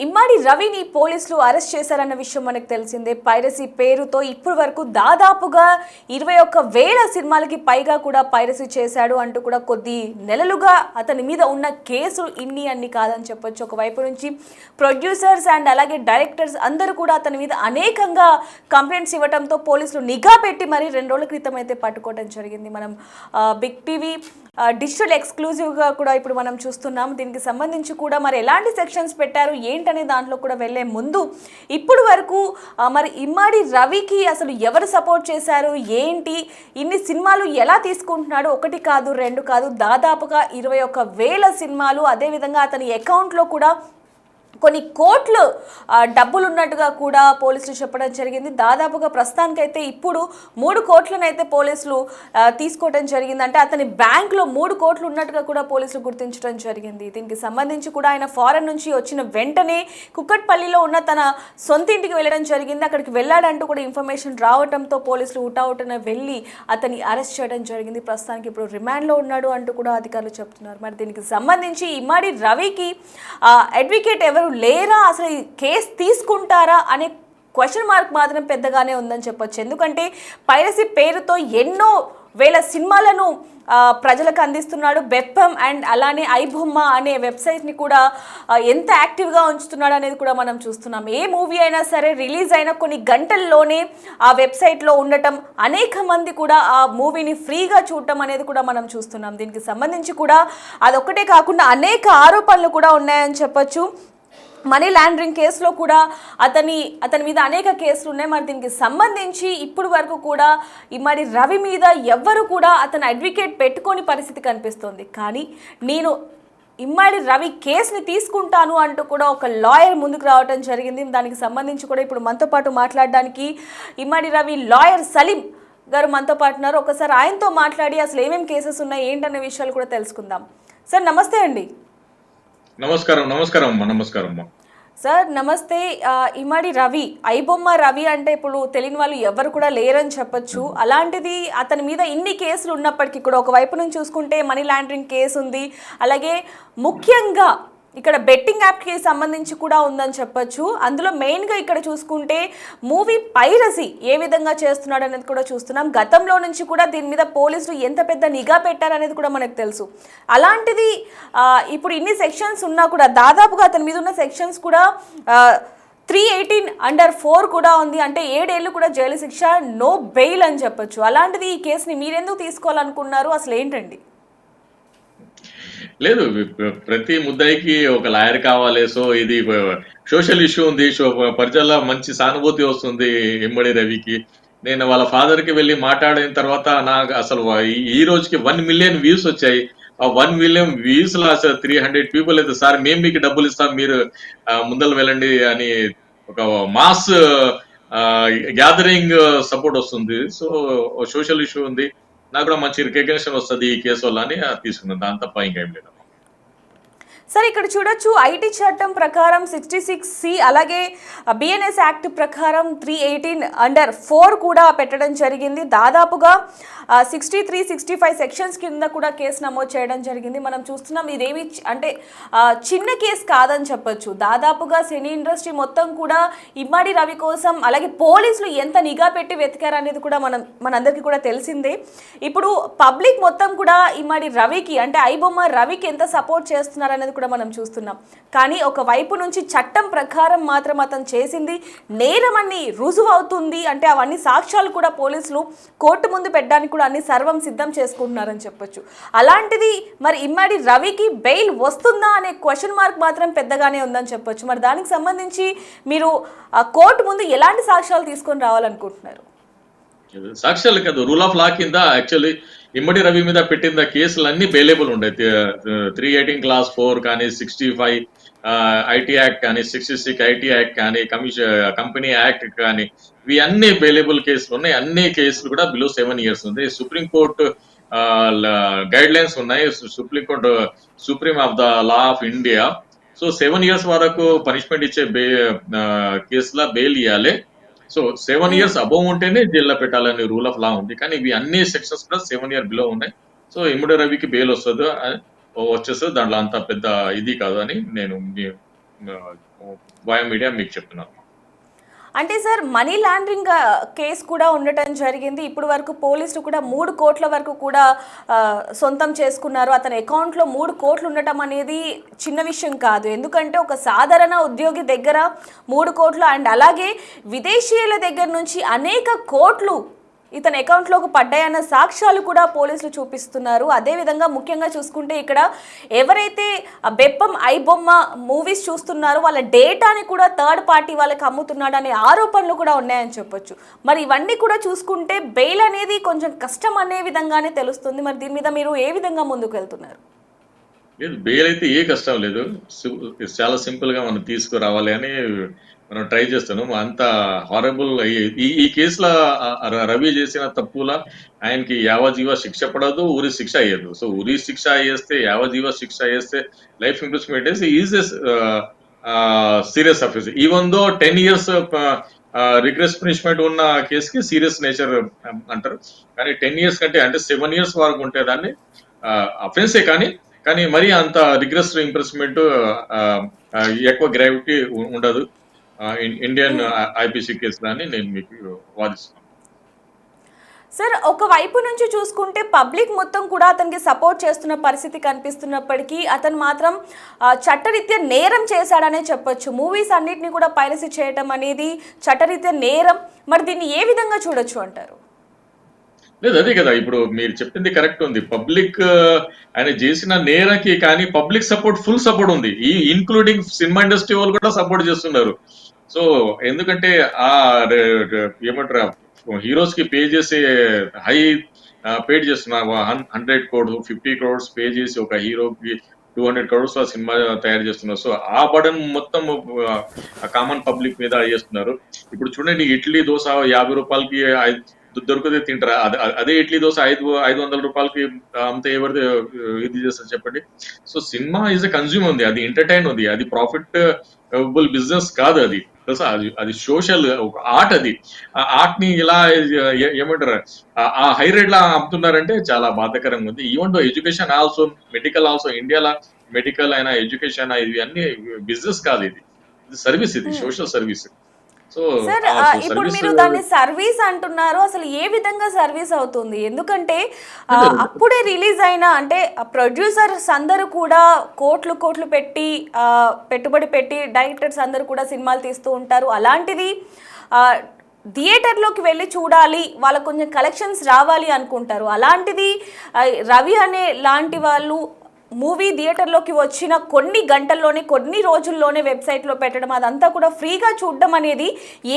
ఇమ్మాడి రవిని పోలీసులు అరెస్ట్ చేశారన్న విషయం మనకు తెలిసిందే. పైరసీ పేరుతో ఇప్పటి వరకు దాదాపుగా 21,000 సినిమాలకి పైగా కూడా పైరసీ చేశాడు అంటూ కూడా కొద్ది నెలలుగా అతని మీద ఉన్న కేసులు ఇన్ని అన్ని కాదని చెప్పొచ్చు. ఒకవైపు నుంచి ప్రొడ్యూసర్స్ అండ్ అలాగే డైరెక్టర్స్ అందరూ కూడా అతని మీద అనేకంగా కంప్లైంట్స్ ఇవ్వడంతో పోలీసులు నిఘా పెట్టి మరి 2 రోజుల క్రితం అయితే పట్టుకోవడం జరిగింది. మనం బిగ్ టీవీ డిజిటల్ ఎక్స్క్లూజివ్గా కూడా ఇప్పుడు మనం చూస్తున్నాం. దీనికి సంబంధించి కూడా మరి ఎలాంటి సెక్షన్స్ పెట్టారు ఏంటనే దాంట్లో కూడా వెళ్ళే ముందు ఇప్పుడు వరకు మరి ఇమ్మాడి రవికి అసలు ఎవరు సపోర్ట్ చేశారు, ఏంటి, ఇన్ని సినిమాలు ఎలా తీసుకుంటున్నాడు, 1 కాదు 2 కాదు దాదాపుగా 21,000 సినిమాలు, అదేవిధంగా అతని అకౌంట్లో కూడా కొన్ని కోట్లు డబ్బులు ఉన్నట్టుగా కూడా పోలీసులు చెప్పడం జరిగింది. దాదాపుగా ప్రస్తుతానికైతే ఇప్పుడు 3 కోట్లనైతే పోలీసులు తీసుకోవడం జరిగింది. అంటే అతని బ్యాంకులో 3 కోట్లు ఉన్నట్టుగా కూడా పోలీసులు గుర్తించడం జరిగింది. దీనికి సంబంధించి కూడా ఆయన ఫారెన్ నుంచి వచ్చిన వెంటనే కుక్కట్పల్లిలో ఉన్న తన సొంత ఇంటికి వెళ్ళడం జరిగింది. అక్కడికి వెళ్ళాడంటూ కూడా ఇన్ఫర్మేషన్ రావడంతో పోలీసులు ఊటావుటన వెళ్ళి అతన్ని అరెస్ట్ చేయడం జరిగింది. ప్రస్తుతానికి ఇప్పుడు రిమాండ్లో ఉన్నాడు అంటూ కూడా అధికారులు చెప్తున్నారు. మరి దీనికి సంబంధించి ఇమ్మాడి రవికి అడ్వకేట్ ఎవరు లేరా, అసలు ఈ కేసు తీసుకుంటారా అనే క్వశ్చన్ మార్క్ మాత్రం పెద్దగానే ఉందని చెప్పొచ్చు. ఎందుకంటే పైరసీ పేరుతో ఎన్నో వేల సినిమాలను ప్రజలకు అందిస్తున్నాడు. బెప్పం అండ్ అలానే ఐబొమ్మ అనే వెబ్సైట్ని కూడా ఎంత యాక్టివ్గా ఉంచుతున్నాడు అనేది కూడా మనం చూస్తున్నాం. ఏ మూవీ అయినా సరే రిలీజ్ అయిన కొన్ని గంటల్లోనే ఆ వెబ్సైట్లో ఉండటం, అనేక మంది కూడా ఆ మూవీని ఫ్రీగా చూడటం అనేది కూడా మనం చూస్తున్నాం. దీనికి సంబంధించి కూడా అదొక్కటే కాకుండా అనేక ఆరోపణలు కూడా ఉన్నాయని చెప్పొచ్చు. మనీ లాండరింగ్ కేసులో కూడా అతని మీద అనేక కేసులు ఉన్నాయి. మరి దీనికి సంబంధించి ఇప్పుడు వరకు కూడా ఇమ్మాడి రవి మీద ఎవ్వరు కూడా అతను అడ్వకేట్ పెట్టుకోని పరిస్థితి కనిపిస్తుంది. కానీ నేను ఇమ్మాడి రవి కేసుని తీసుకుంటాను అంటూ కూడా ఒక లాయర్ ముందుకు రావడం జరిగింది. దానికి సంబంధించి కూడా ఇప్పుడు మనతో పాటు మాట్లాడడానికి ఇమ్మాడి రవి లాయర్ సలీం గారు మనతో పాటు ఉన్నారు. ఒకసారి ఆయనతో మాట్లాడి అసలు ఏమేమి కేసెస్ ఉన్నాయి ఏంటనే విషయాలు కూడా తెలుసుకుందాం. సార్ నమస్తే అండి. నమస్కారం సార్ నమస్తే. ఇమ్మాడి రవి, ఐబొమ్మ రవి అంటే ఇప్పుడు తెలియని వాళ్ళు ఎవరు కూడా లేరని చెప్పొచ్చు. అలాంటిది అతని మీద ఇన్ని కేసులు ఉన్నప్పటికీ కూడా ఒకవైపు నుంచి చూసుకుంటే మనీ లాండరింగ్ కేసు ఉంది, అలాగే ముఖ్యంగా ఇక్కడ బెట్టింగ్ యాప్కి సంబంధించి కూడా ఉందని చెప్పొచ్చు. అందులో మెయిన్గా ఇక్కడ చూసుకుంటే మూవీ పైరసీ ఏ విధంగా చేస్తున్నాడు అనేది కూడా చూస్తున్నాం. గతంలో నుంచి కూడా దీని మీద పోలీసులు ఎంత పెద్ద నిఘా పెట్టారనేది కూడా మనకు తెలుసు. అలాంటిది ఇప్పుడు ఇన్ని సెక్షన్స్ ఉన్నా కూడా దాదాపుగా అతని మీద ఉన్న సెక్షన్స్ కూడా 318(4) కూడా ఉంది. అంటే 7 ఏళ్ళు కూడా జైలు శిక్ష, నో బెయిల్ అని చెప్పొచ్చు. అలాంటిది ఈ కేసుని మీరెందుకు తీసుకోవాలనుకున్నారు, అసలు ఏంటండి? లేదు, ప్రతి ముద్దాయికి ఒక లాయర్ కావాలి. సో ఇది సోషల్ ఇష్యూ ఉంది. ప్రజల్లో మంచి సానుభూతి వస్తుంది ఇమ్మడి రవికి. నేను వాళ్ళ ఫాదర్ కి వెళ్ళి మాట్లాడిన తర్వాత నాకు అసలు ఈ రోజుకి 1 మిలియన్ వ్యూస్ వచ్చాయి. ఆ 1 మిలియన్ వ్యూస్ లో అసలు 300 పీపుల్ అయితే సార్ మేము మీకు డబ్బులు ఇస్తాం, మీరు ముందర వెళ్ళండి అని ఒక మాస్ గ్యాదరింగ్ సపోర్ట్ వస్తుంది. సో సోషల్ ఇష్యూ ఉంది, నాకు కూడా మంచి రికగ్నిషన్ వస్తుంది ఈ కేసు వల్ల అని తీసుకున్నాను. దాని తప్ప ఇంకా ఏం లేదు. సరే, ఇక్కడ చూడొచ్చు ఐటీ చట్టం ప్రకారం 66C అలాగే బిఎన్ఎస్ యాక్ట్ ప్రకారం 318(4) కూడా పెట్టడం జరిగింది. దాదాపుగా 63, 65 సెక్షన్స్ కింద కూడా కేసు నమోదు చేయడం జరిగింది. మనం చూస్తున్నాం ఇదేమి అంటే చిన్న కేసు కాదని చెప్పొచ్చు. దాదాపుగా సినీ ఇండస్ట్రీ మొత్తం కూడా ఇమ్మాడి రవి కోసం అలాగే పోలీసులు ఎంత నిఘా పెట్టి వెతికారు అనేది కూడా మనందరికీ కూడా తెలిసిందే. ఇప్పుడు పబ్లిక్ మొత్తం కూడా ఇమ్మాడి రవికి అంటే ఐబొమ్మ రవికి ఎంత సపోర్ట్ చేస్తున్నారు అనేది కూడా మనం చూస్తున్నాం. కానీ ఒక వైపు నుంచి చట్టం ప్రకారం మాత్రం అతను చేసింది నేరమని రుజువు అవుతుంది. అంటే అవన్నీ సాక్ష్యాలు కూడా పోలీసులు కోర్టు ముందు పెట్టడానికి కూడా అన్ని సర్వం సిద్ధం చేసుకుంటున్నారని చెప్పొచ్చు. అలాంటిది మరి ఇమ్మాడి రవికి బెయిల్ వస్తుందా అనే క్వశ్చన్ మార్క్ మాత్రం పెద్దగానే ఉందని చెప్పొచ్చు. మరి దానికి సంబంధించి మీరు కోర్టు ముందు ఎలాంటి సాక్ష్యాలు తీసుకొని రావాలనుకుంటున్నారు? సాక్ష్యాలు కాదు, రూల్ ఆఫ్ లా కింద యాక్చువల్లీ ఇమ్మడి రవి మీద పెట్టిన కేసులన్నీ బెయిలబుల్ ఉండే. 318(4) కానీ 65 ఐటీ యాక్ట్ కానీ 66 ఐటీ యాక్ట్ కానీ కంపెనీ యాక్ట్ కానీ ఇవి అన్ని బెయిలబుల్ కేసులు ఉన్నాయి. అన్ని కేసులు కూడా బిలో 7 years ఉంది. సుప్రీంకోర్టు గైడ్ లైన్స్ ఉన్నాయి. Supreme of the law of India. So 7 years వరకు పనిష్మెంట్ ఇచ్చే కేసుల బెయిల్ ఇవ్వాలి. సో 7 years అబౌవ్ ఉంటేనే జైల్లో పెట్టాలని రూల్ ఆఫ్ లా ఉంది. కానీ ఇవి అన్ని సెక్షన్స్ కూడా 7 years బిలో ఉన్నాయి. సో ఇమ్మడి రవికి బెయిల్ వచ్చేస్తుంది, దాంట్లో అంత పెద్ద ఇది కాదు అని నేను వయా మీడియా మీకు చెప్తున్నాను. అంటే సార్ మనీ లాండరింగ్ కేసు కూడా ఉండటం జరిగింది. ఇప్పుడు వరకు పోలీసులు కూడా 3 కోట్ల వరకు కూడా సొంతం చేసుకున్నారు. అతని అకౌంట్లో 3 కోట్లు ఉండటం అనేది చిన్న విషయం కాదు. ఎందుకంటే ఒక సాధారణ ఉద్యోగి దగ్గర 3 కోట్లు అండ్ అలాగే విదేశీయుల దగ్గర నుంచి అనేక కోట్లు ఇతని అకౌంట్లోకి పడ్డాయన్న సాక్ష్యాలు కూడా పోలీసులు చూపిస్తున్నారు. అదేవిధంగా ముఖ్యంగా చూసుకుంటే ఇక్కడ ఎవరైతే బెప్పం ఐబొమ్మ మూవీస్ చూస్తున్నారో వాళ్ళ డేటాని కూడా థర్డ్ పార్టీ వాళ్ళకి అమ్ముతున్నాడు అనే ఆరోపణలు కూడా ఉన్నాయని చెప్పొచ్చు. మరి ఇవన్నీ కూడా చూసుకుంటే బెయిల్ అనేది కొంచెం కష్టం అనే విధంగానే తెలుస్తుంది. మరి దీని మీద మీరు ఏ విధంగా ముందుకు వెళ్తున్నారు? లేదు, బెయిల్ అయితే ఏ కష్టం లేదు. చాలా సింపుల్ గా మనం తీసుకురావాలి అని మనం ట్రై చేస్తాను. అంత హారబుల్ ఈ కేసులో రవి చేసిన తప్పుల ఆయనకి యావజీవ శిక్ష పడదు, ఉరి శిక్ష అయ్యదు. సో ఉరి శిక్ష అయ్యేస్తే, యావజీవ శిక్ష అయ్యేస్తే life imprisonment is serious offence. Even though 10 years rigorous punishment ఉన్న కేసుకి సీరియస్ నేచర్ అంటారు. కానీ 10 years కంటే అంటే 7 years వరకు ఉంటే దాన్ని అఫెన్సే. కానీ మరి అంత రిగ్రెస్ ఇంప్రెస్మెంట్ ఎక్కువ గ్రావిటీ ఉండదు ఇండియన్ ఐపీసీ కేసులు అని నేను మీకు వాదిస్తున్నాను. సార్ ఒకవైపు నుంచి చూసుకుంటే పబ్లిక్ మొత్తం కూడా అతనికి సపోర్ట్ చేస్తున్న పరిస్థితి కనిపిస్తున్నప్పటికీ అతను మాత్రం చట్టరీత్యా నేరం చేశాడనే చెప్పొచ్చు. మూవీస్ అన్నిటిని కూడా పైరసీ చేయడం అనేది చట్టరీత్యా నేరం. మరి దీన్ని ఏ విధంగా చూడొచ్చు అంటారు? లేదు, అదే కదా ఇప్పుడు మీరు చెప్పింది కరెక్ట్ ఉంది. పబ్లిక్ ఆయన చేసిన నేరకి కానీ పబ్లిక్ సపోర్ట్, ఫుల్ సపోర్ట్ ఉంది. ఈ ఇన్క్లూడింగ్ సినిమా ఇండస్ట్రీ వాళ్ళు కూడా సపోర్ట్ చేస్తున్నారు. సో ఎందుకంటే ఆ ఏమంటారు, హీరోస్ కి పే చేసే హై పేడ్ చేస్తున్నారు. 100 crores 50 crores పే చేసి ఒక హీరోకి 200 crores ఆ సినిమా తయారు చేస్తున్నారు. సో ఆ బడన్ మొత్తం కామన్ పబ్లిక్ మీద చేస్తున్నారు. ఇప్పుడు చూడండి, ఇడ్లీ దోశ 50 రూపాయలకి దొరికితే తింటారా? అదే ఇడ్లీ దోశ 500 రూపాయలకి అంతే ఎవరిది ఇది చేస్తారు చెప్పండి. So cinema is a consume ఉంది, అది ఎంటర్టైన్ ఉంది, అది ప్రాఫిట్ బిజినెస్ కాదు. అది సోషల్ ఒక ఆర్ట్. అది ఆ ఆర్ట్ ని ఇలా ఏమంటారు ఆ హై రేట్ లా అమ్ముతున్నారంటే చాలా బాధాకరంగా ఉంది. Even though education also, medical also, ఇండియాలో మెడికల్ అయినా ఎడ్యుకేషన్ ఇవి అన్ని బిజినెస్ కాదు, ఇది సర్వీస్, ఇది సోషల్ సర్వీస్. సో సార్ ఇప్పుడు మీరు దాన్ని సర్వీస్ అంటున్నారు, అసలు ఏ విధంగా సర్వీస్ అవుతుంది? ఎందుకంటే అప్పుడే రిలీజ్ అయిన అంటే ప్రొడ్యూసర్స్ అందరూ కూడా కోట్లు పెట్టి పెట్టుబడి పెట్టి డైరెక్టర్స్ అందరూ కూడా సినిమాలు తీస్తూ ఉంటారు. అలాంటిది థియేటర్లోకి వెళ్ళి చూడాలి, వాళ్ళకు కొంచెం కలెక్షన్స్ రావాలి అనుకుంటారు. అలాంటిది రవి అనే లాంటి వాళ్ళు మూవీ థియేటర్లోకి వచ్చిన కొన్ని గంటల్లోనే, కొన్ని రోజుల్లోనే వెబ్సైట్లో పెట్టడం, అదంతా కూడా ఫ్రీగా చూడడం అనేది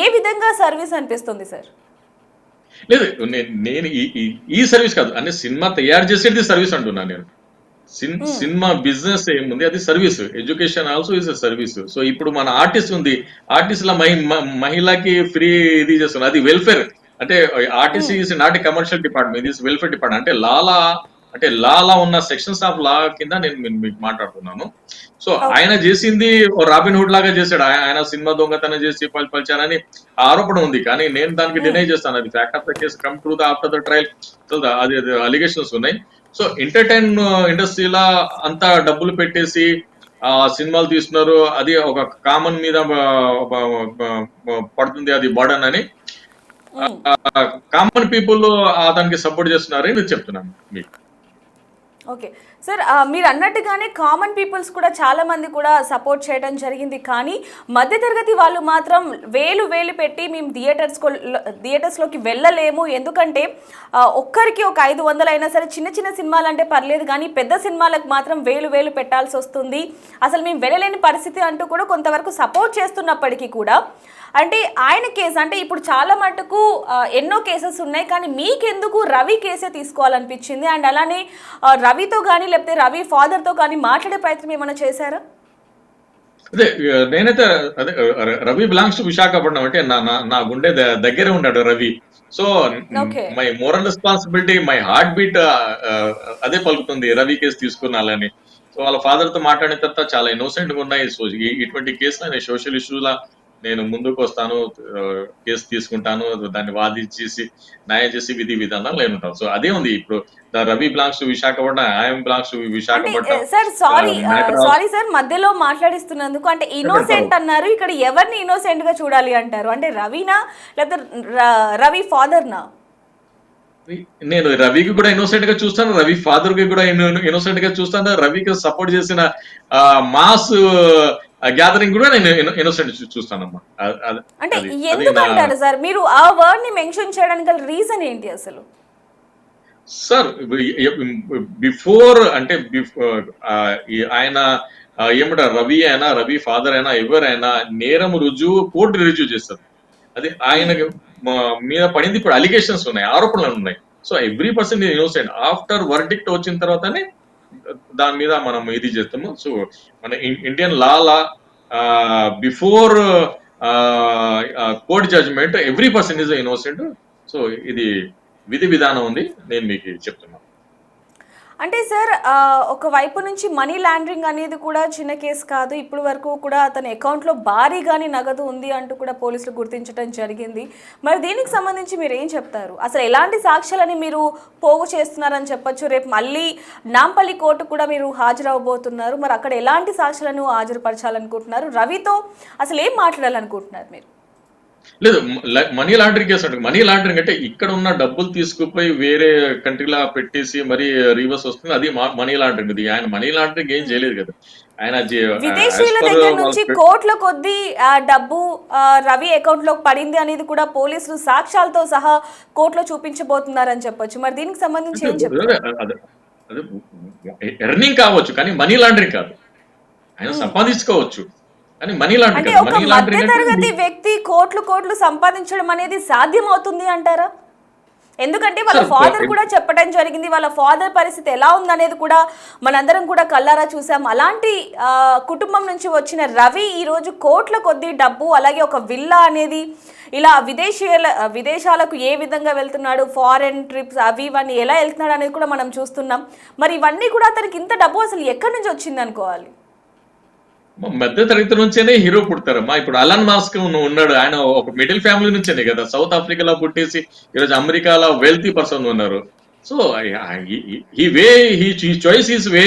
ఏ విధంగా సర్వీస్ అనిపిస్తుంది సార్? లేదు, నేను ఈ సర్వీస్ కాదు అంటే సినిమా తయారు చేసేది సర్వీస్ అంటున్నాను నేను. సినిమా బిజినెస్ ఏముంది, అది service. Education also is service. So ఇప్పుడు మన ఆర్టిస్ట్ ఉంది, ఆర్టిస్ట్ ల మహిళకి ఫ్రీ ఇది చేస్తున్నారు, అది వెల్ఫేర్. అంటే artist is not a commercial department, ఇది వెల్ఫేర్ డిపార్ట్మెంట్. అంటే లాలా ఉన్న సెక్షన్స్ ఆఫ్ లా కింద నేను మీకు మాట్లాడుతున్నాను. సో ఆయన చేసింది రాబిన్ హుడ్ లాగా చేశాడు. ఆయన సినిమా దొంగతనం చేసి పలిచారని ఆరోపణ ఉంది. కానీ నేను దానికి డినై చేస్తాను, అది fact of the case come to the after the trial. అది అలిగేషన్స్ ఉన్నాయి. సో ఎంటర్టైన్ ఇండస్ట్రీలా అంతా డబ్బులు పెట్టేసి సినిమాలు తీస్తున్నారు, అది ఒక కామన్ మీద పడుతుంది, అది బర్డన్ అని కామన్ పీపుల్ దానికి సపోర్ట్ చేస్తున్నారని చెప్తున్నాను మీకు. ఓకే సార్, మీరు అన్నట్టుగానే కామన్ పీపుల్స్ కూడా చాలా మంది కూడా సపోర్ట్ చేయడం జరిగింది. కానీ మధ్యతరగతి వాళ్ళు మాత్రం వేలు పెట్టి మేము థియేటర్స్లోకి వెళ్ళలేము, ఎందుకంటే ఒక్కరికి ఒక 500 అయినా సరే, చిన్న సినిమాలు అంటే పర్లేదు, కానీ పెద్ద సినిమాలకు మాత్రం వేలు పెట్టాల్సి వస్తుంది, అసలు మేము వెళ్ళలేని పరిస్థితి అంటూ కూడా కొంతవరకు సపోర్ట్ చేస్తున్నప్పటికీ కూడా అంటే ఆయన కేసు అంటే ఇప్పుడు చాలా మటుకు ఎన్నో కేసెస్ ఉన్నాయి, కానీ మీకెందుకు రవి కేసే తీసుకోవాలనిపించింది? అండ్ అలానే రవితో కానీ లేకపోతే రవి ఫాదర్తో కానీ మాట్లాడే ప్రయత్నం ఏమైనా చేశారా? అదే నేనైతే అదే రవి బిలాంగ్స్ టు విశాఖపట్నం, అంటే నా గుండె దగ్గరే ఉన్నాడు Ravi. So my moral responsibility, my heart beat అదే పలుకుతుంది రవి కేసు తీసుకున్నాలని. సో వాళ్ళ ఫాదర్ తో మాట్లాడిన తర్వాత చాలా ఇన్నోసెంట్ గా ఉన్నాయి. సో ఇటువంటి కేసులు సోషల్ ఇష్యూలా నేను ముందుకు వస్తాను, కేసు తీసుకుంటాను, దాన్ని వాదించేసి న్యాయం చేసి విధి విధానాలు నేను ఉంటాను. సో అదే ఉంది ఇప్పుడు. Ravi belongs to Visakhapatnam, I'm belongs to అంటే Visakhapatnam. Sir sorry matter sorry sir మధ్యలో మాట్లాడిస్తున్నందుకు. అంటే ఇన్నోసెంట్ అన్నారు, ఇక్కడ ఎవరిని ఇన్నోసెంట్ గా చూడాలి అంటారు? అంటే రవినా లేకపోతే రవి ఫాదర్నా? నేను రవికి కూడా ఇన్నోసెంట్ గా చూస్తాను, రవి ఫాదర్ కి కూడా ఇన్నోసెంట్ గా చూస్తాను, రవికి సపోర్ట్ చేసిన మాస్ గ్యాదరింగ్ కూడా నేను ఇన్నోసెంట్ చూస్తానమ్మా. అంటే అది అది ఎందుకు నా అంటారు సార్ మీరు ఆ వర్డ్ ని మెన్షన్ చేయడానికి గల రీజన్ ఏంటి అసలు? సార్. బిఫోర్ అంటే ఆయన ఏమంటారు, రవి అయినా రవి ఫాదర్ అయినా ఎవరైనా నేరం రుజువు కోర్టు రుజువు చేస్తారు. అది ఆయన మీద పడింది. ఇప్పుడు అలిగేషన్స్ ఉన్నాయి, ఆరోపణలు ఉన్నాయి. So every person innocent. After verdict వచ్చిన తర్వాతనే దాని మీద మనం ఇది చేస్తాము. సో మన Indian law before court judgment every person is innocent. So ఇది విధి విధానం ఉంది, నేను మీకు చెప్తున్నాను. అంటే సార్ ఒక వైపు నుంచి మనీ లాండరింగ్ అనేది కూడా చిన్న కేసు కాదు. ఇప్పుడు వరకు కూడా అతని అకౌంట్లో భారీగాని నగదు ఉంది అంటూ కూడా పోలీసులు గుర్తించడం జరిగింది. మరి దీనికి సంబంధించి మీరు ఏం చెప్తారు? అసలు ఎలాంటి సాక్ష్యాలని మీరు పోగు చేస్తున్నారని చెప్పొచ్చు? రేపు మళ్ళీ నాంపల్లి కోర్టు కూడా మీరు హాజరవబోతున్నారు. మరి అక్కడ ఎలాంటి సాక్ష్యాలను హాజరుపరచాలనుకుంటున్నారు? రవితో అసలు ఏం మాట్లాడాలనుకుంటున్నారు మీరు? లేదు, మనీ లాండరింగ్ కేసు అంటే, మనీ లాండరింగ్ అంటే ఇక్కడ ఉన్న డబ్బులు తీసుకుపోయి వేరే కంట్రీలా పెట్టేసి మరి రీవర్స్ వస్తుంది, అది మనీ లాండరింగ్. ఇది ఆయన మనీ లాండరింగ్ ఏం చేయలేదు కదా. ఆయన విదేశీయుల దగ్గర నుంచి కోట్ల కొద్దీ డబ్బు రవి అకౌంట్ లో పడింది అనేది కూడా పోలీసులు సాక్ష్యాలతో సహా కోర్టులో చూపించబోతున్నారని చెప్పొచ్చు. మరి దీనికి సంబంధించి ఏం చెప్తారు? ఎర్నింగ్ కావచ్చు కానీ మనీ లాండరింగ్ కాదు. ఆయన సంపాదించుకోవచ్చు కానీ మనీ అంటే లాండరింగ్ కాదు. ఒక మనీ లాండరింగ్ మధ్యతరగతి అంటే వ్యక్తి కోట్లు సంపాదించడం అనేది సాధ్యం అవుతుంది అంటారా? ఎందుకంటే వాళ్ళ ఫాదర్ కూడా చెప్పడం జరిగింది, వాళ్ళ ఫాదర్ పరిస్థితి ఎలా ఉందనేది కూడా మనందరం కూడా కళ్ళారా చూసాం. అలాంటి కుటుంబం నుంచి వచ్చిన రవి ఈరోజు కోట్ల కొద్దీ డబ్బు, అలాగే ఒక విల్లా అనేది ఇలా విదేశాలకు ఏ విధంగా వెళ్తున్నాడు, ఫారెన్ ట్రిప్స్ అవి ఇవన్నీ ఎలా వెళ్తున్నాడు అనేది కూడా మనం చూస్తున్నాం. మరి ఇవన్నీ కూడా అతనికి ఇంత డబ్బు అసలు ఎక్కడి నుంచి వచ్చింది అనుకోవాలి? మధ్య తరగతి నుంచేనే హీరో పుడతారమ్మా. ఇప్పుడు అలన్ మాస్క్ ఉన్నాడు, ఆయన ఒక మిడిల్ ఫ్యామిలీ నుంచేనే కదా సౌత్ ఆఫ్రికాలో పుట్టేసి ఈరోజు అమెరికాలో వెల్తీ పర్సన్ ఉన్నారు. So he choice is way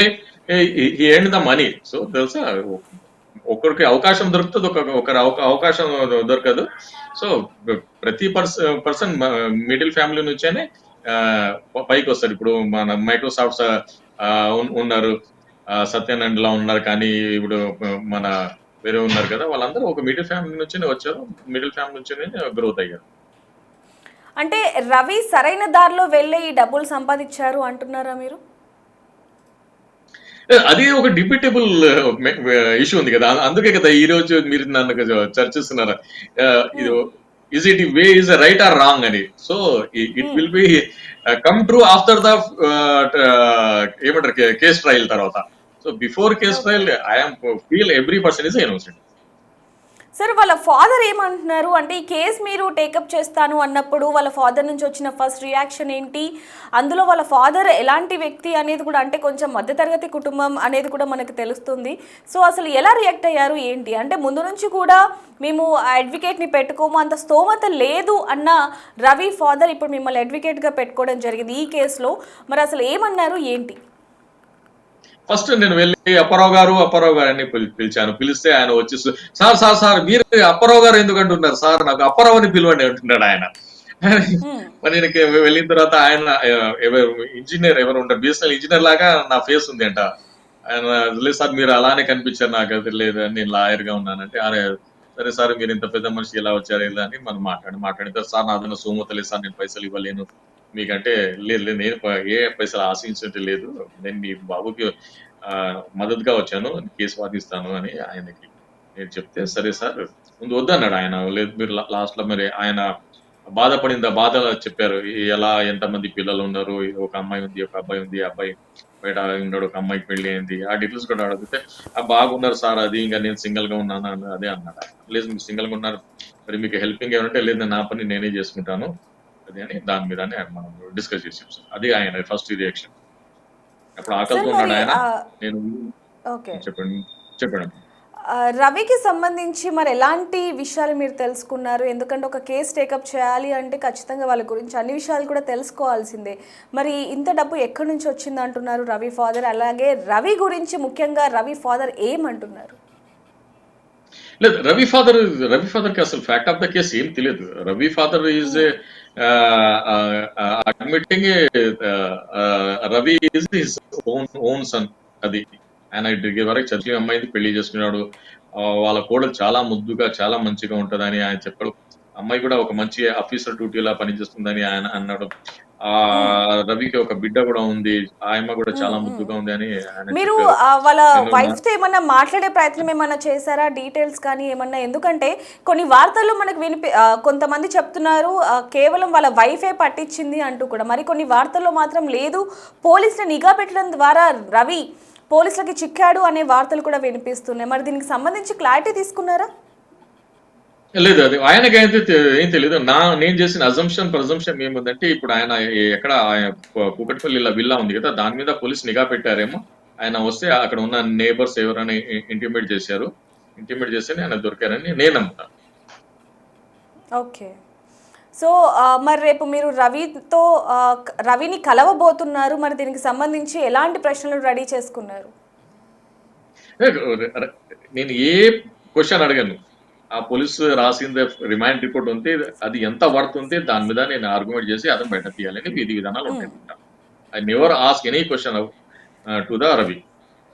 he earn the money. So తెలుసా, ఒకరికి అవకాశం దొరుకుతుంది, ఒకరి అవకాశం దొరకదు. సో ప్రతి పర్సన్ మిడిల్ ఫ్యామిలీ నుంచేనే పైకి వస్తాడు. ఇప్పుడు మన మైక్రోసాఫ్ట్ ఉన్నారు, సత్యానంద్ లా ఉన్నారు, కానీ ఇప్పుడు మన వేరే ఉన్నారు కదా, వాళ్ళందరూ ఒక మిడిల్ ఫ్యామిలీ నుంచినే వచ్చారు, మిడిల్ ఫ్యామిలీ నుంచినే గ్రోత్ అయ్యారు. అంటే రవి సరైన దారిలో వెళ్ళే ఈ డబ్బులు సంపాదించారు అంటున్నారా మీరు? అది ఒక డిబేటబుల్ ఇష్యూ ఉంది కదా, అందుకే కదా ఈ రోజు మీరు నన్ను చర్చిస్తున్నారు, is it way is right or wrong అని. So it will be come true after the ఏమంటారు కేస్ ట్రయల్ తర్వాత. So before case trial I'm feel every person is innocent. Sir వాళ్ళ ఫాదర్ ఏమంటున్నారు? అంటే ఈ కేసు మీరు టేకప్ చేస్తాను అన్నప్పుడు వాళ్ళ ఫాదర్ నుంచి వచ్చిన ఫస్ట్ రియాక్షన్ ఏంటి? అందులో వాళ్ళ ఫాదర్ ఎలాంటి వ్యక్తి అనేది కూడా, అంటే కొంచెం మధ్యతరగతి కుటుంబం అనేది కూడా మనకు తెలుస్తుంది. సో అసలు ఎలా రియాక్ట్ అయ్యారు ఏంటి? అంటే ముందు నుంచి కూడా మేము అడ్వకేట్ని పెట్టుకోము, అంత స్తోమత లేదు అన్న రవి ఫాదర్ ఇప్పుడు మిమ్మల్ని అడ్వకేట్గా పెట్టుకోవడం జరిగింది ఈ కేసులో. మరి అసలు ఏమన్నారు ఏంటి? ఫస్ట్ నేను వెళ్ళి అప్పారావు గారు అని పిలిచాను. పిలిస్తే ఆయన వచ్చి సార్ మీరు అప్పారావు గారు ఎందుకు అంటున్నారు సార్, నాకు అప్పారావు అని పిలవండి అంటున్నాడు ఆయన. మరి నేను వెళ్ళిన తర్వాత ఆయన ఇంజనీర్ ఎవరు ఉంటారు, బిఎస్ఎన్ఎల్ ఇంజనీర్ లాగా నా ఫేస్ ఉంది అంట. ఆయన లేదు సార్ మీరు అలానే కనిపించారు, నాకు అది లేదు, నేను లాయర్ గా ఉన్నానంటే. సరే సార్ మీరు ఇంత పెద్ద మనిషి ఎలా వచ్చారు ఇలా అని మనం మాట్లాడిన తర్వాత, సార్ నాదన్న సోమత లేదు సార్, నేను పైసలు ఇవ్వలేను మీకంటే. లేదు నేను ఏ పైసలు ఆశించే లేదు, నేను మీ బాబుకి మద్దతుగా వచ్చాను, కేసు వాదిస్తాను అని ఆయనకి నేను చెప్తే, సరే సార్ ముందు వద్దన్నాడు ఆయన. లేదు మీరు లాస్ట్ లో మరి ఆయన బాధపడింది, బాధ చెప్పారు, ఎలా ఎంతమంది పిల్లలు ఉన్నారు, ఒక అమ్మాయి ఉంది, ఒక అబ్బాయి ఉంది, అబ్బాయి బయట ఉన్నాడు, ఒక అమ్మాయికి పెళ్లి అయింది, ఆ డీటెయిల్స్ కూడా అడిగితే బాగున్నారు సార్, అది ఇంకా నేను సింగిల్ గా ఉన్నాను అదే అన్నాడు. లేదు మీరు సింగిల్ గా ఉన్నారు, మరి మీకు హెల్పింగ్ ఏమంటే, లేదు నా పని నేనే చేసుకుంటాను అది అని, దాని మీదనే మనం డిస్కస్ చేసాం సార్. అది ఆయన ఫస్ట్ రియాక్షన్. అప్పుడు ఆకలితో ఉన్నాడు ఆయన. నేను చెప్పండి. రవికి సంబంధించి మరి ఎలాంటి విషయాలు మీరు తెలుసుకున్నారు? ఎందుకంటే ఒక కేసు టేకప్ చేయాలి అంటే ఖచ్చితంగా వాళ్ళ గురించి అన్ని విషయాలు కూడా తెలుసుకోవాల్సిందే. మరి ఇంత డబ్బు ఎక్కడి నుంచి వచ్చింది అంటున్నారు రవి ఫాదర్? అలాగే రవి గురించి ముఖ్యంగా రవి ఫాదర్ ఏమంటున్నారు? లేదు, రవి ఫాదర్ కి అసలు ఫ్యాక్ట్ ఆఫ్ ద కేసు ఏం తెలియదు. Ravi father is admitting Ravi is his own son. అది ఆయన వరకు చదివి అమ్మాయిని పెళ్లి చేసుకున్నాడు. వాళ్ళ కోడలు చాలా ముద్దుగా చాలా మంచిగా ఉంటదని ఆయన చెప్పాడు. అమ్మాయి కూడా ఒక మంచి ఆఫీసర్ డ్యూటీలా పనిచేస్తుందని ఆయన అన్నాడు. ఆ రవికి ఒక బిడ్డ కూడా ఉంది, ఆయమ్మ కూడా చాలా ముద్దుగా ఉంది అని ఆయన మీరు చెప్పారు. వాళ్ళ నేను వైఫ్ తో ఏమన్నా మాట్లాడే ప్రయత్నం ఏమన్నా చేశారా? డీటెయిల్స్ కానీ ఏమన్నా? ఎందుకంటే కొన్ని వార్తల్లో మనకు కొంతమంది చెప్తున్నారు కేవలం వాళ్ళ వైఫే పట్టించింది అంటూ కూడా. మరి కొన్ని వార్తల్లో మాత్రం లేదు, పోలీసులు నిఘా పెట్టడం ద్వారా రవి పోలీసులకి చిక్కాడు అనే వార్తలు కూడా వినిపిస్తున్నాయి. మరి దీనికి సంబంధించి క్లారిటీ తీసుకున్నారా? లేదు, అది ఆయనకి అయితే ఏం తెలియదు. నేను చేసిన ప్రజంప్షన్ ఏముందంటే, ఇప్పుడు ఆయన ఎక్కడ కూకట్పల్లి విల్లా ఉంది కదా, దాని మీద పోలీస్ నిఘా పెట్టారేమో. ఆయన వస్తే అక్కడ ఉన్న నేబర్స్ ఎవరైనా ఇంటిమేట్ చేస్తే ఆయన దొరికారని నేను నమ్ముతాను. ఓకే. సో మరి రేపు మీరు రవిని కలవబోతున్నారు. మరి దీనికి సంబంధించి ఎలాంటి ప్రశ్నలు రెడీ చేసుకున్నారు? నేను ఏ క్వశ్చన్ అడగను. ఆ పోలీసు రాసింది రిమాండ్ రిపోర్ట్ ఉంది, అది ఎంత పడుతుంది దాని మీద నేను ఆర్గ్యుమెంట్ చేసి అతను బయట తీయాలని విధి విధానాలు ఉంటాయి. I never ask any question to the Ravi.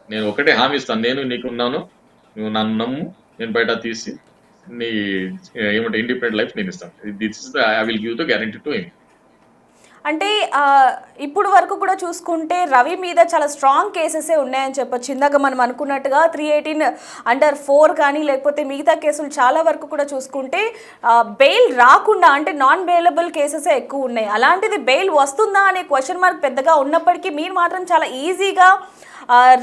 నేను ఒకటే హామీ ఇస్తాను, నేను నీకున్నాను, నువ్వు నన్ను నమ్ము, నేను బయట తీసి నీ ఏమంటే ఇండిపెండెంట్ లైఫ్ నేను ఇస్తాను. This is I will give the guarantee to him. అంటే ఇప్పుడు వరకు కూడా చూసుకుంటే రవి మీద చాలా స్ట్రాంగ్ కేసెసే ఉన్నాయని చెప్పొచ్చు. ఇందాక మనం అనుకున్నట్టుగా 318(4) కానీ లేకపోతే మిగతా కేసులు చాలా వరకు కూడా చూసుకుంటే బెయిల్ రాకుండా అంటే నాన్ బెయిలబుల్ కేసెసే ఎక్కువ ఉన్నాయి. అలాంటిది బెయిల్ వస్తుందా అనే క్వశ్చన్ మార్క్ పెద్దగా ఉన్నప్పటికీ మీరు మాత్రం చాలా ఈజీగా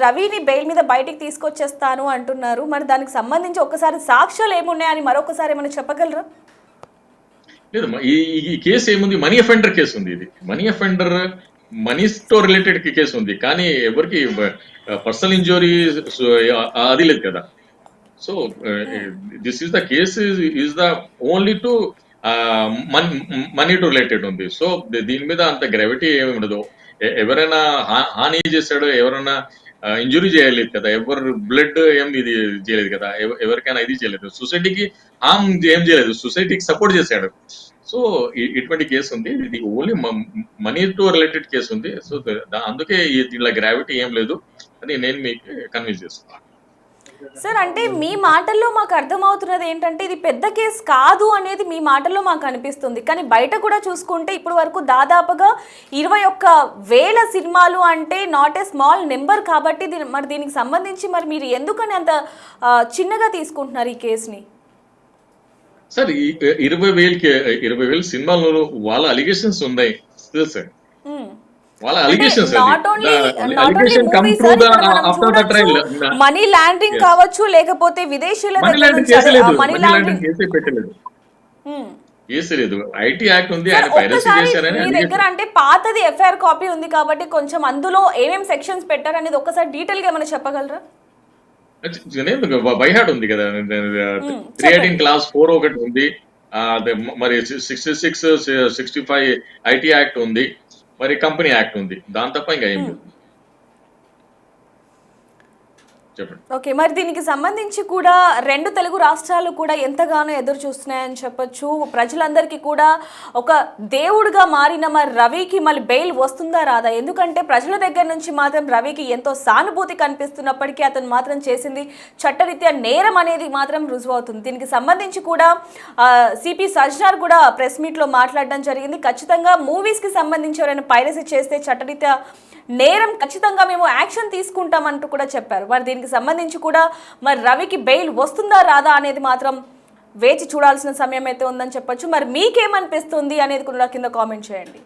రవిని బెయిల్ మీద బయటికి తీసుకొచ్చేస్తాను అంటున్నారు. మరి దానికి సంబంధించి ఒక్కసారి సాక్ష్యాలు ఏమున్నాయని మరొకసారి ఏమైనా చెప్పగలరా? లేదు, ఈ కేసు ఏముంది, మనీ అఫెండర్ కేసు ఉంది. ఇది మనీతో రిలేటెడ్ కేసు ఉంది, కానీ ఎవరికి పర్సనల్ ఇంజురీ అది లేదు కదా. So this is the case is the only to money to related ఉంది. సో దీని మీద అంత గ్రావిటీ ఏమి ఉండదు. ఎవరైనా హాని చేశాడో, ఎవరైనా ఇంజురీ చేయలేదు కదా, ఎవరు బ్లడ్ ఏం ఇది చేయలేదు కదా, ఎవరికైనా ఇది చేయలేదు, సొసైటీకి హామ్ ఏం చేయలేదు, సొసైటీకి సపోర్ట్ చేశాడు. సో ఇటువంటి కేసు ఉంది, ఇది only money to related case ఉంది. సో అందుకే దీనిలో గ్రావిటీ ఏం లేదు అని నేను మీకు కన్విన్స్ చేస్తున్నాను. సార్, అంటే మీ మాటల్లో మాకు అర్థమవుతున్నది ఏంటంటే ఇది పెద్ద కేసు కాదు అనేది మీ మాటల్లో మాకు అనిపిస్తుంది. కానీ బయట కూడా చూసుకుంటే ఇప్పటి వరకు దాదాపుగా 21,000 సినిమాలు అంటే నాట్ ఏ స్మాల్ నెంబర్. కాబట్టి మరి దీనికి సంబంధించి మరి మీరు ఎందుకని అంత చిన్నగా తీసుకుంటున్నారు ఈ కేసుని? సార్, 20,000 సినిమాలు వాళ్ళ అలిగేషన్స్ ఉన్నాయి సార్. వాళ్ళ అలిగేషన్స్ మనీ లాండరింగ్ కావచ్చు, లేకపోతే విదేశీయుల మనీ లాండరింగ్ కేసే పెట్టలేదు, కేసు లేదు. ఐటీ యాక్ట్ ఉంది, ఆయన పైరసీ చేశారని మీ దగ్గర అంటే పాతది ఎఫ్ఐఆర్ కాపీ ఉంది కాబట్టి కొంచెం అందులో ఏమేమి సెక్షన్స్ పెట్టారు అనేది ఒకసారి డీటెయిల్ గా ఏమైనా చెప్పగలరా? బైహార్ట్ ఉంది కదా, 318(4) ఒకటి ఉంది, మరి 66, 65 ఐటీ యాక్ట్ ఉంది, మరి కంపెనీ యాక్ట్ ఉంది. దాని తప్ప ఇంకా ఏం లేదు. చెప్పండి. ఓకే, మరి దీనికి సంబంధించి కూడా 2 తెలుగు రాష్ట్రాలు కూడా ఎంతగానో ఎదురు చూస్తున్నాయని చెప్పొచ్చు. ప్రజలందరికీ కూడా ఒక దేవుడిగా మారిన మరి రవికి మళ్ళీ బెయిల్ వస్తుందా రాదా? ఎందుకంటే ప్రజల దగ్గర నుంచి మాత్రం రవికి ఎంతో సానుభూతి కనిపిస్తున్నప్పటికీ అతను మాత్రం చేసింది చట్టరీత్యా నేరం అనేది మాత్రం రుజువు అవుతుంది. దీనికి సంబంధించి కూడా సిపి సజ్జనార్ కూడా ప్రెస్ మీట్లో మాట్లాడడం జరిగింది. ఖచ్చితంగా మూవీస్కి సంబంధించి ఎవరైనా పైరసీ చేస్తే చట్టరీత్యా నేరం, ఖచ్చితంగా మేము యాక్షన్ తీసుకుంటామంటూ కూడా చెప్పారు. మరి దీనికి సంబంధించి కూడా మరి రవికి బెయిల్ వస్తుందా రాదా అనేది మాత్రం వేచి చూడాల్సిన సమయం అయితే ఉందని చెప్పొచ్చు. మరి మీకేమనిపిస్తుంది అనేది కూడా కింద కామెంట్ చేయండి.